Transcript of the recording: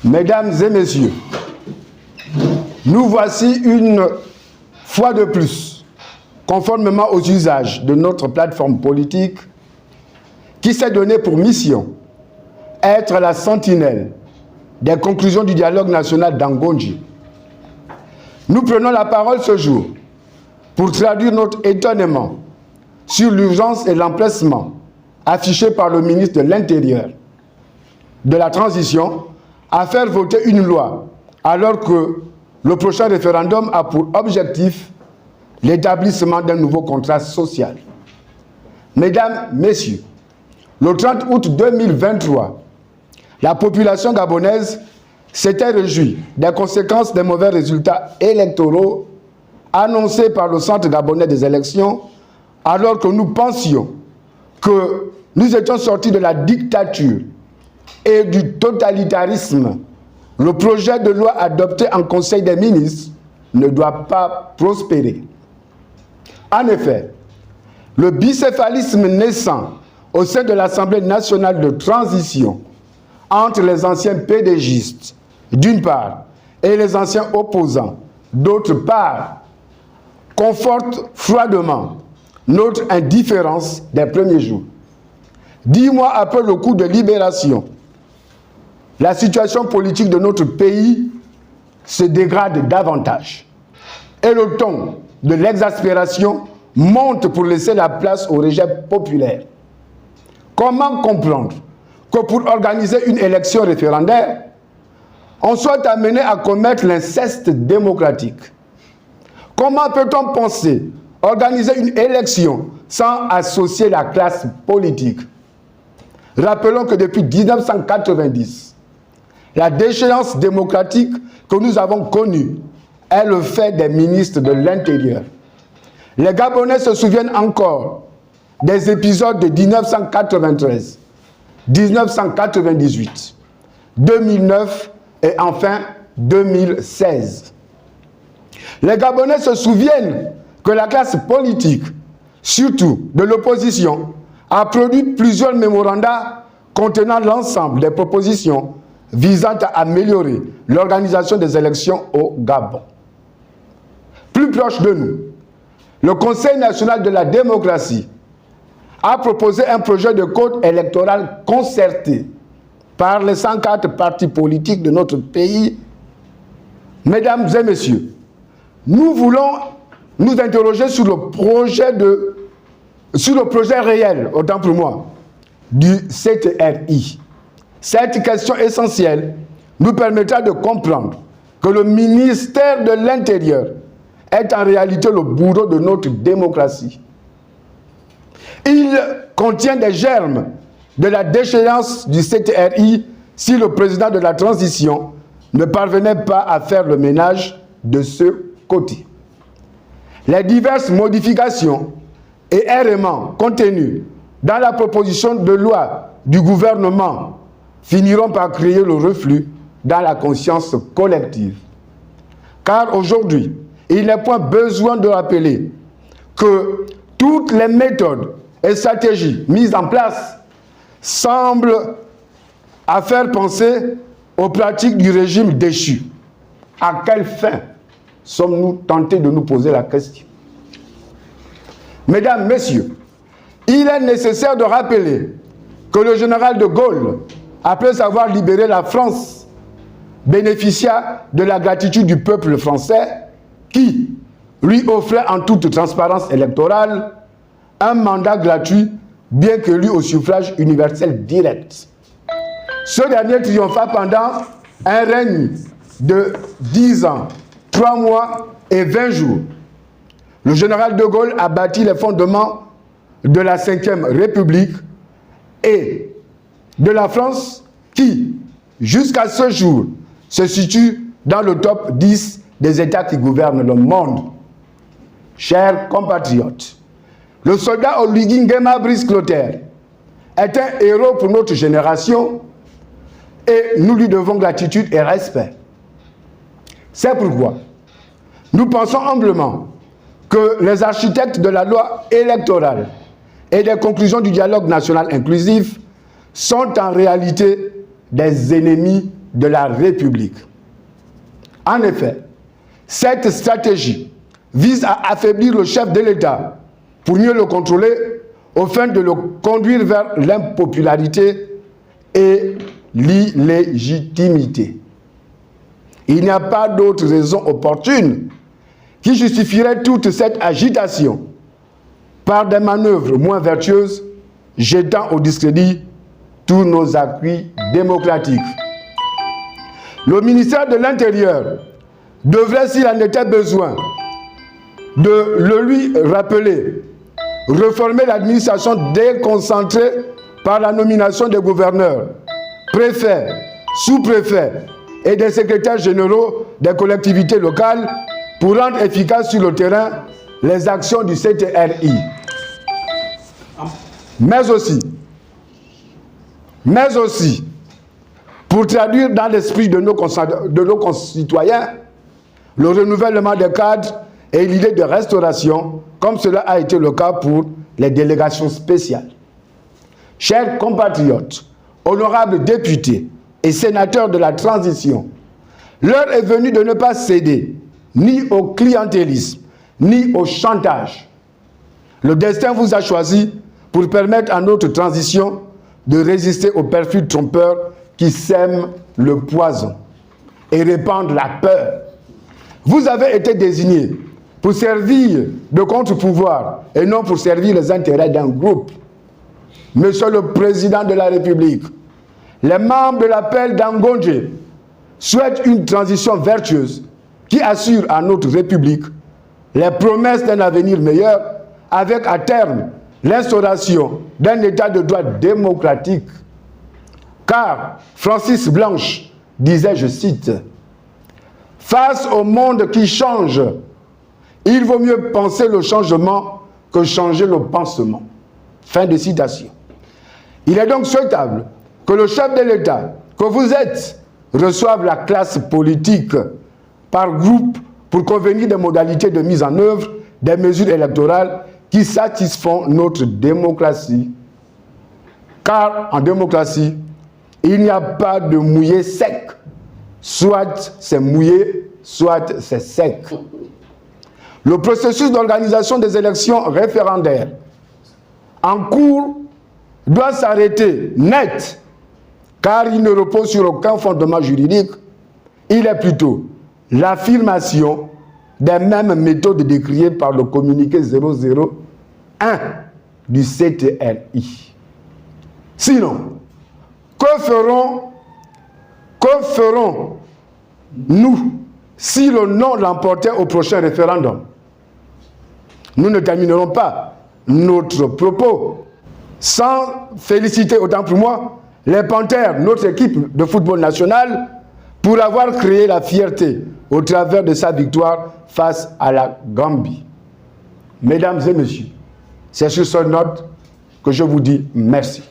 Mesdames et messieurs, nous voici une fois de plus, conformément aux usages de notre plateforme politique, qui s'est donnée pour mission être la sentinelle des conclusions du dialogue national d'Angonji. Nous prenons la parole ce jour pour traduire notre étonnement sur l'urgence et l'empressement affiché par le ministre de l'Intérieur de la Transition à faire voter une loi alors que le prochain référendum a pour objectif l'établissement d'un nouveau contrat social. Mesdames, Messieurs, le 30 août 2023, la population gabonaise s'était réjouie des conséquences des mauvais résultats électoraux annoncés par le Centre gabonais des élections, alors que nous pensions que nous étions sortis de la dictature et du totalitarisme. Le projet de loi adopté en Conseil des ministres ne doit pas prospérer. En effet, le bicéphalisme naissant au sein de l'Assemblée nationale de transition entre les anciens pédégistes, d'une part, et les anciens opposants, d'autre part, conforte froidement notre indifférence des premiers jours. 10 mois après le coup de libération, la situation politique de notre pays se dégrade davantage et le ton de l'exaspération monte pour laisser la place au rejet populaire. Comment comprendre que pour organiser une élection référendaire, on soit amené à commettre l'inceste démocratique? Comment peut-on penser organiser une élection sans associer la classe politique? Rappelons que depuis 1990, la déchéance démocratique que nous avons connue est le fait des ministres de l'Intérieur. Les Gabonais se souviennent encore des épisodes de 1993, 1998, 2009 et enfin 2016. Les Gabonais se souviennent que la classe politique, surtout de l'opposition, a produit plusieurs mémorandas contenant l'ensemble des propositions visant à améliorer l'organisation des élections au Gabon. Plus proche de nous, le Conseil national de la démocratie a proposé un projet de code électoral concerté par les 104 partis politiques de notre pays. Mesdames et messieurs, nous voulons nous interroger sur le projet réel, autant pour moi, du CTRI. Cette question essentielle nous permettra de comprendre que le ministère de l'Intérieur est en réalité le bourreau de notre démocratie. Il contient des germes de la déchéance du CTRI si le président de la transition ne parvenait pas à faire le ménage de ce côté. Les diverses modifications et errements contenus dans la proposition de loi du gouvernement finiront par créer le reflux dans la conscience collective. Car aujourd'hui, il n'est point besoin de rappeler que toutes les méthodes et stratégies mises en place semblent à faire penser aux pratiques du régime déchu. À quelle fin sommes-nous tentés de nous poser la question? Mesdames, Messieurs, il est nécessaire de rappeler que le général de Gaulle, après avoir libéré la France, bénéficia de la gratitude du peuple français qui lui offrait en toute transparence électorale un mandat gratuit bien qu'élu au suffrage universel direct. Ce dernier triompha pendant un règne de 10 ans, 3 mois et 20 jours. Le général de Gaulle a bâti les fondements de la Ve République et de la France qui, jusqu'à ce jour, se situe dans le top 10 des États qui gouvernent le monde. Chers compatriotes, le soldat Oligui Nguema Brice Clotaire est un héros pour notre génération et nous lui devons gratitude et respect. C'est pourquoi nous pensons humblement que les architectes de la loi électorale et des conclusions du dialogue national inclusif sont en réalité des ennemis de la République. En effet, cette stratégie vise à affaiblir le chef de l'État pour mieux le contrôler, au fin de le conduire vers l'impopularité et l'illégitimité. Il n'y a pas d'autre raison opportune qui justifierait toute cette agitation par des manœuvres moins vertueuses, jetant au discrédit tous nos appuis démocratiques. Le ministère de l'Intérieur devrait, s'il en était besoin, de le lui rappeler, reformer l'administration déconcentrée par la nomination des gouverneurs, préfets, sous-préfets et des secrétaires généraux des collectivités locales pour rendre efficaces sur le terrain les actions du CTRI. Mais aussi, pour traduire dans l'esprit de nos concitoyens le renouvellement des cadres et l'idée de restauration, comme cela a été le cas pour les délégations spéciales. Chers compatriotes, honorables députés et sénateurs de la transition, l'heure est venue de ne pas céder ni au clientélisme, ni au chantage. Le destin vous a choisi pour permettre à notre transition de résister aux perfides trompeurs qui sèment le poison et répandent la peur. Vous avez été désignés pour servir de contre-pouvoir et non pour servir les intérêts d'un groupe. Monsieur le Président de la République, les membres de l'appel d'Angondje souhaitent une transition vertueuse qui assure à notre République les promesses d'un avenir meilleur avec à terme l'instauration d'un état de droit démocratique. Car Francis Blanche disait, je cite, « Face au monde qui change, il vaut mieux penser le changement que changer le pansement. » Fin de citation. Il est donc souhaitable que le chef de l'État, que vous êtes, reçoive la classe politique par groupe pour convenir des modalités de mise en œuvre des mesures électorales qui satisfont notre démocratie. Car en démocratie, il n'y a pas de mouillé sec. Soit c'est mouillé, soit c'est sec. Le processus d'organisation des élections référendaires en cours doit s'arrêter net, car il ne repose sur aucun fondement juridique. Il est plutôt l'affirmation des mêmes méthodes décriées par le communiqué 001 du CTRI. Sinon, que ferons-nous si le non l'emportait au prochain référendum? Nous ne terminerons pas notre propos sans féliciter, autant pour moi, les Panthères, notre équipe de football national, pour avoir créé la fierté au travers de sa victoire face à la Gambie. Mesdames et messieurs, c'est sur cette note que je vous dis merci.